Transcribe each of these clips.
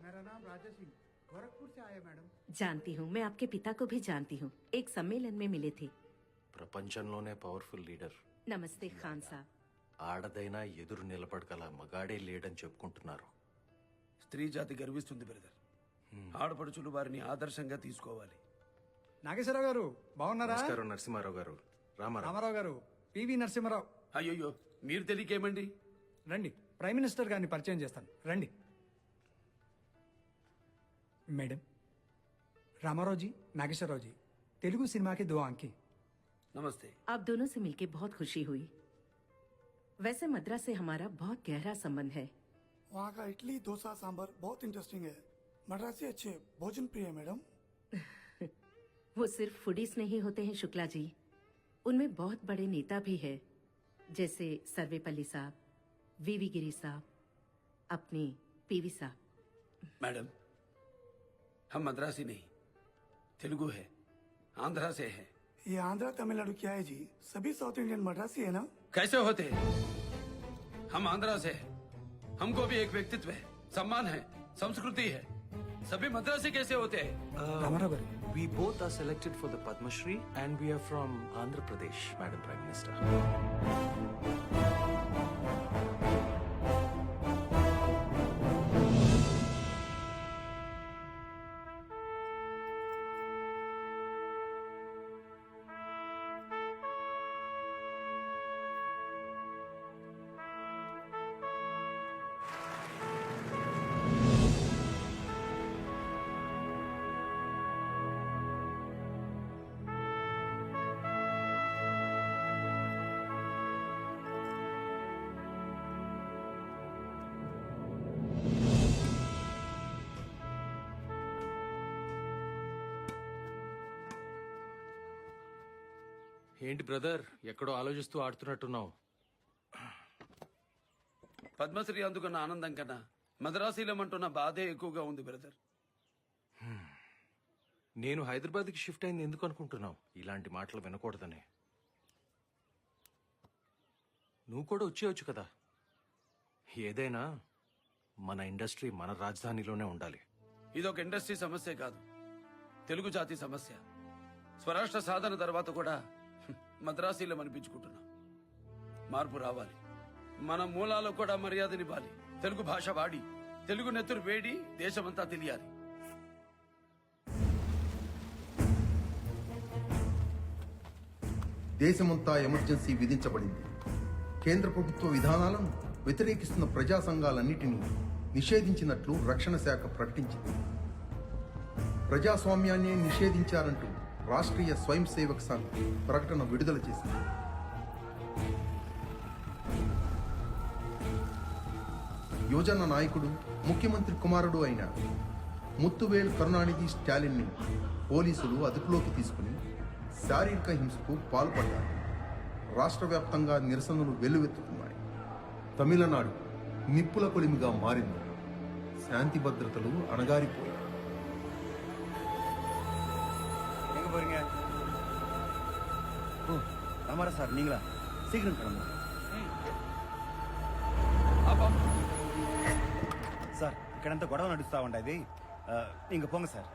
मेरा नाम राजेश सिंह गोरखपुर से आया मैडम। जानती हूँ, मैं आपके पिता को भी जानती हूँ। एक सम्मेलन में मिले थे। ప్రపంచంలోనే పవర్ఫుల్ లీడర్. नमस्ते खान साहब। ఆడదైనా ఎదురు నిలబడగల మగాడే లేడని చెప్పుకుంటున్నారు. స్త్రీ జాతి గర్విస్తుంది బ్రదర్. ఆడపడుచులు వారిని ఆదర్శంగా తీసుకోవాలి. నాగేశ్వరరావు గారు బాగున్నారా? నమస్కారం నరసింహారావు గారు. రామారావు గారు, పివి నరసింహారావు. అయ్యో మీరు తెలియకేమండి? రండి, ప్రైమ్ మినిస్టర్ గారిని పరిచయం చేస్తాను, రండి. మేడం, रामाराव जी, नागेश्वरराव जी, तेलुगु सिनेमा के 2 आंखें। नमस्ते. आप दोनों से मिलकर बहुत खुशी हुई। वैसे मद्रास से हमारा बहुत गहरा संबंध है। वहाँ का इडली डोसा सांभर बहुत इंटरेस्टिंग है। मद्रासी अच्छे भोजन प्रिय है मैडम। वो सिर्फ फूडीज नहीं होते हैं शुक्ला जी, उनमें बहुत बड़े नेता भी है, जैसे सर्वेपल्ली साहब, वीवी गिरी साहब, अपने पीवी साहब। मैडम, हम मद्रासी नहीं, तेलुगु है, आंध्रा से है. ये आंध्रा तमिलनाडु क्या है जी? सभी साउथ इंडियन मद्रासी है ना? कैसे होते हैं? हम आंध्रा से है, हमको भी एक व्यक्तित्व है, सम्मान है, संस्कृति है. सभी मद्रासी कैसे होते हैं? रामाराव गारू, We both are selected for the Padma Shri and we are from Andhra Pradesh, Madam Prime Minister. ఏంటి బ్రదర్, ఎక్కడో ఆలోచిస్తూ ఆడుతున్నట్టున్నావు? పద్మశ్రీ అందుకున్న ఆనందం కన్నా మద్రాసీలమంటున్న బాధే ఎక్కువగా ఉంది బ్రదర్. నేను హైదరాబాద్కి షిఫ్ట్ అయింది ఎందుకు అనుకుంటున్నావు? ఇలాంటి మాటలు వినకూడదని. నువ్వు కూడా వచ్చేయచ్చు కదా. ఏదైనా మన ఇండస్ట్రీ మన రాజధానిలోనే ఉండాలి. ఇదొక ఇండస్ట్రీ సమస్య కాదు, తెలుగు జాతి సమస్య. స్వరాష్ట్ర సాధన తర్వాత కూడా మద్రాసీలం అనిపించుకుంటున్నాం. మార్పు రావాలి. మన మూలాల్లో కూడా మర్యాదనివ్వాలి. తెలుగు భాష వాడి, తెలుగు నెత్తురు వేడి దేశమంతా తెలియాలి. దేశమంతా ఎమర్జెన్సీ విధించబడింది. కేంద్ర ప్రభుత్వ విధానాలను వ్యతిరేకిస్తున్న ప్రజా సంఘాలన్నిటినీ నిషేధించినట్లు రక్షణ శాఖ ప్రకటించింది. ప్రజాస్వామ్యాన్ని నిషేధించారంటూ రాష్ట్రీయ స్వయం సేవక్ సంఘ్ ప్రకటన విడుదల చేసింది. యువజన నాయకుడు, ముఖ్యమంత్రి కుమారుడు అయిన ముత్తువేల్ కరుణానిధి స్టాలిన్ని పోలీసులు అదుపులోకి తీసుకుని శారీరక హింసకు పాల్పడ్డారు. రాష్ట్ర వ్యాప్తంగా నిరసనలు వెల్లువెత్తుతున్నాయి. తమిళనాడు నిప్పుల కొలిమిగా మారింది. శాంతి భద్రతలు అణగారిపోయాయి. போறீங்க? ஓ, ராமாரா சார் நீங்களா? சீக்கிரம் கிளம்புங்க సార్. ఇక్కడంతా గొడవ నడుస్తా ఉండేది, ఇంక పోంగ సార్.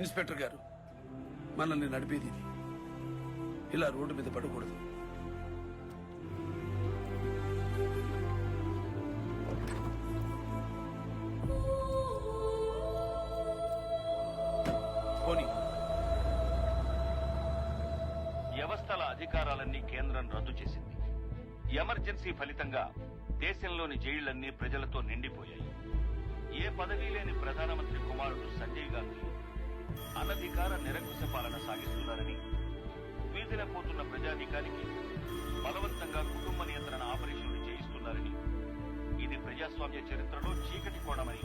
ఇన్స్పెక్టర్ గారు, మనల్ని నడిపేది ఇలా రోడ్డు మీద పడకూడదు. వ్యవస్థల అధికారాలన్నీ కేంద్రం రద్దు చేసింది. ఎమర్జెన్సీ ఫలితంగా దేశంలోని జైళ్లన్నీ ప్రజలతో నిండిపోయాయి. ఏ పదవీ లేని ప్రధానమంత్రి కుమారుడు సంజయ్ గాంధీ అనధికార నిరంకుశ పాలన సాగిస్తున్నారని, వీధిన పోతున్న ప్రజానీకానికి బలవంతంగా కుటుంబ నియంత్రణ ఆపరేషన్లు చేయిస్తున్నారని, ఇది ప్రజాస్వామ్య చరిత్రలో చీకటి కోణమని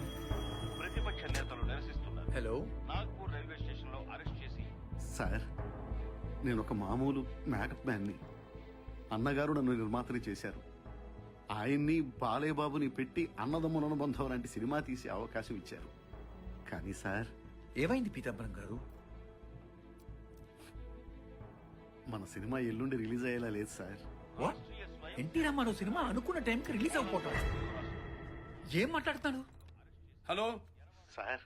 ప్రతిపక్ష నేతలు నిరసిస్తున్నారు. హలో, నాగ్పూర్ రైల్వే స్టేషన్ లో అరెస్ట్ చేసి సార్, నేను ఒక మామూలు మేకప్ మ్యాన్ని. అన్నగారు నన్ను నిర్మాతని చేశారు. ఆయన్ని బాలేబాబుని పెట్టి అన్నదమ్ముల అనుబంధం లాంటి సినిమా తీసే అవకాశం ఇచ్చారు. కానీ సార్, ఏమైంది పీతాంబరం గారు? మన సినిమా ఎల్లుండి రిలీజ్ అయ్యేలా లేదు sir. What NT Ramarao cinema అనుకున్న టైంకి రిలీజ్ అయిపోతాడు. ఏం మాట్లాడుతున్నాడు? హలో సార్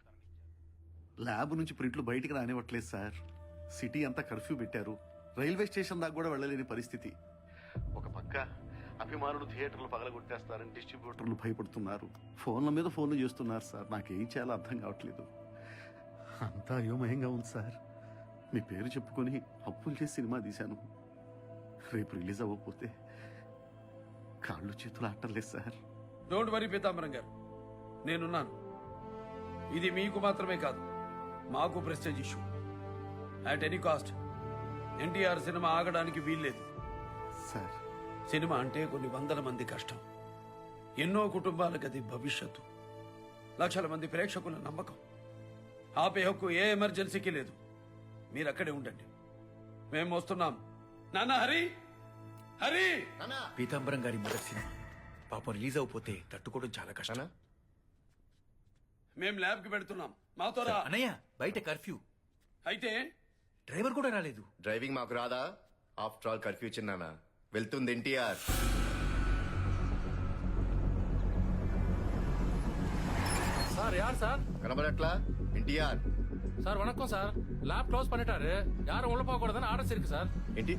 ల్యాబ్ నుంచి ప్రింట్లు బయటికి రానివ్వట్లేదు సార్. సిటీ అంతా కర్ఫ్యూ పెట్టారు. రైల్వే స్టేషన్ దాకా కూడా వెళ్ళలేని పరిస్థితి. ఒక పక్క అభిమానులు థియేటర్లు పగలగొట్టేస్తారని డిస్ట్రిబ్యూటర్లు భయపడుతున్నారు. ఫోన్ల మీద ఫోన్లు చేస్తున్నారు సార్. నాకేం చేయాలో అర్థం కావట్లేదు. అంతా అయోమయంగా ఉంది సార్. మీ పేరు చెప్పుకొని అప్పులు చేసి సినిమా తీశాను. రేపు రిలీజ్ అవ్వకపోతే కాళ్ళు చేతులు ఆటలేదు సార్. డోంట్ వరీ పీతాంబరం గారు, నేనున్నాను. ఇది మీకు మాత్రమే కాదు, మాకు prestige issue. At any cost NTR cinema ఆగడానికి వీల్లేదు సార్ సినిమా అంటే కొన్ని వందల మంది కష్టం, ఎన్నో కుటుంబాలకు అది భవిష్యత్తు, లక్షల మంది ప్రేక్షకుల నమ్మకం. ఆపే హక్కు ఏ ఎమర్జెన్సీకి లేదు. మీరు అక్కడే ఉండండి, మేము వస్తున్నాం. నాన్న హరి, హరి! పీతాంబరం గారి మొదటి సినిమా పాపం రిలీజ్ అయిపోతే తట్టుకోవడం చాలా కష్టం. మేం ల్యాబ్ కి పెడుతున్నాం, మాతో రా. అన్నయ్య బయట కర్ఫ్యూ, అయితే డ్రైవర్ కూడా రాలేదు. డ్రైవింగ్ మాకు రాదా? ఆఫ్టర్ ఆల్ కర్ఫ్యూ చిన్నానా, వెళ్తుంది ఎన్టీఆర్. சார் யார் சார்? కనబడట్లా? ఎన్టీఆర్. சார் வணக்கம் சார். லேப் க்ளோஸ் பண்ணிட்டாரு. யாரும் உள்ள போக கூடாதுன்னு ஆர்டர்ஸ் இருக்கு சார். ఏంటి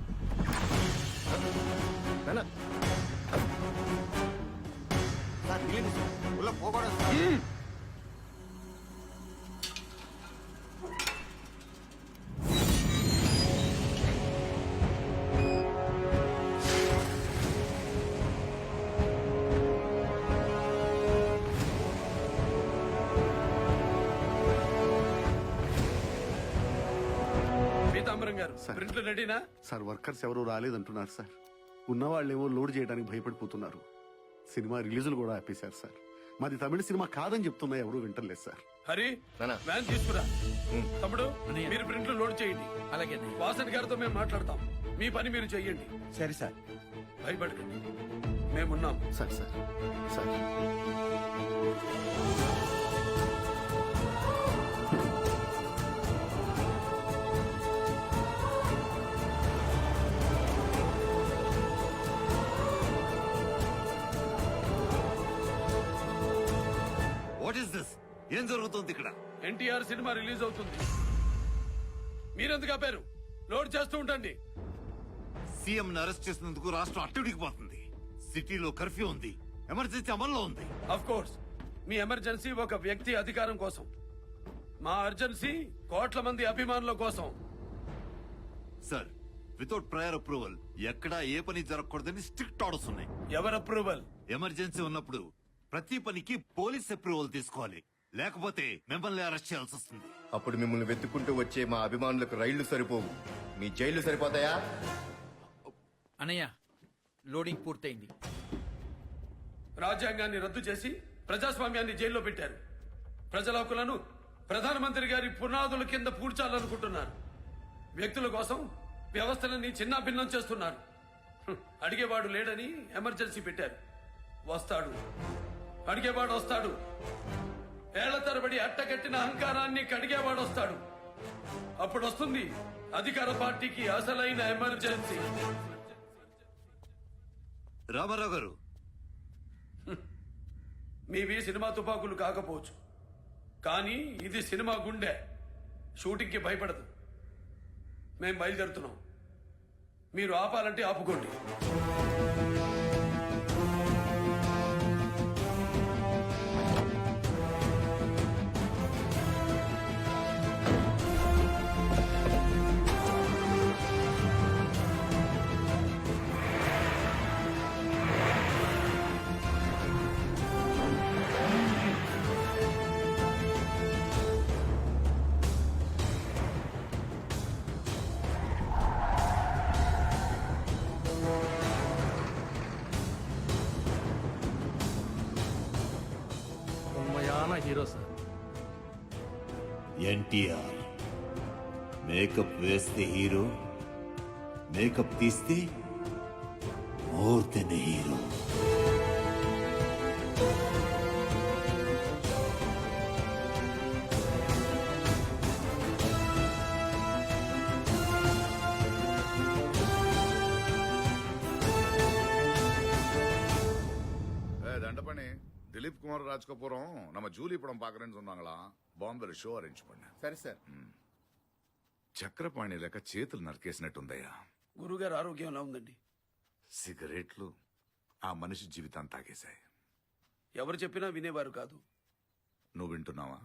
నాన్న? పీతాంబరం గారు, సార్. ప్రింట్లు రెడీనా? సార్ వర్కర్స్ ఎవరు రాలేదంటున్నారు సార్. ఉన్నవాళ్ళేమో లోడ్ చేయడానికి భయపడిపోతున్నారు. సినిమా రిలీజులు కూడా ఆపేశారు సార్. మాది తమిళ సినిమా కాదని చెప్తున్నా ఎవరు వింటలేదు సార్. హరి, నాన్న. వ్యాన్ తీసుకురా. తమ్ముడు, మీరు ప్రింట్లు లోడ్ చేయండి. అలాగే అన్నయ్య. వాసన్ గారితో మేము మాట్లాడతాం. మీ పని మీరు చెయ్యండి. సరే సార్. భయపడకండి, మేమున్నాం. Sir sir sir what is this? ఏం జరుగుతుంది ఇక్కడ? ఎన్టీఆర్ సినిమా రిలీజ్ అవుతుంది. మీరెందుకు ఆపారు? లోడ్ చేస్తూ ఉండండి. సీఎం అరెస్ట్ చేసినందుకు రాష్ట్రం అట్టుడికిపోతుంది. సిటీలో కర్ఫ్యూ ఉంది, ఎమర్జెన్సీ అమల్లో ఉంది. అఫ్ కోర్స్, మీ ఎమర్జెన్సీ ఒక వ్యక్తి అధికారం కోసం, మా అర్జెన్సీ కోట్ల మంది అభిమానుల కోసం. సార్, వితౌట్ ప్రయర్ అప్రూవల్ ఎక్కడా ఏ పని జరగకూడదని స్ట్రిక్ట్ ఆర్డర్స్ ఉన్నాయి. ఎవరు అప్రూవల్? ఎమర్జెన్సీ ఉన్నప్పుడు ప్రతి పనికి పోలీస్ అప్రూవల్ తీసుకోవాలి, లేకపోతే మిమ్మల్ని అరెస్ట్ చేయాల్సి వస్తుంది. అప్పుడు మిమ్మల్ని వెతుక్కుంటూ వచ్చే మా అభిమానులకు రైళ్లు సరిపోవు, మీ జైళ్లు సరిపోతాయా? అన్నయ్య లోడింగ్ పూర్తయింది. రాజ్యాంగాన్ని రద్దు చేసి ప్రజాస్వామ్యాన్ని జైల్లో పెట్టారు. ప్రజల హక్కులను ప్రధానమంత్రి గారి పునాదుల కింద పూడ్చాలనుకుంటున్నారు. వ్యక్తుల కోసం వ్యవస్థలన్నీ చిన్నాభిన్నం చేస్తున్నారు. అడిగేవాడు లేడని ఎమర్జెన్సీ పెట్టారు. వస్తాడు, అడిగేవాడు వస్తాడు. ఏళ్ల తరబడి అట్టగట్టిన అహంకారాన్ని కడిగేవాడు వస్తాడు. అప్పుడు వస్తుంది అధికార పార్టీకి అసలైన ఎమర్జెన్సీ. రామారావు గారు, మీవి సినిమా తుపాకులు కాకపోవచ్చు, కానీ ఇది సినిమా గుండె. షూటింగ్కి భయపడదు. మేం బయలుదేరుతున్నాం. మీరు ఆపాలంటే ఆపుకోండి. உண்மையான ஹீரோ சார். ఎన్టీఆర్ మేకప్ వేస్తే హీరో, మేకప్ తీస్తే more than hero. Dilip Kumar ராஜ்கபூரம் நம்ம ஜூலி படம் பாக்குறேன்னு சொன்னாங்களா బాంబేలో షో అరేంజ్ பண்ண సరే సార్ చక్రపాణి లేక చేతులు నరికేసినట్టుందయ్యా గురుగారు ఆరోగ్యం ఎలా ఉందండి? సిగరెట్లు ఆ మనిషి జీవితాన్ని తాగేశాయి. ఎవరు చెప్పినా వినేవారు కాదు. నువ్వు వింటున్నావా?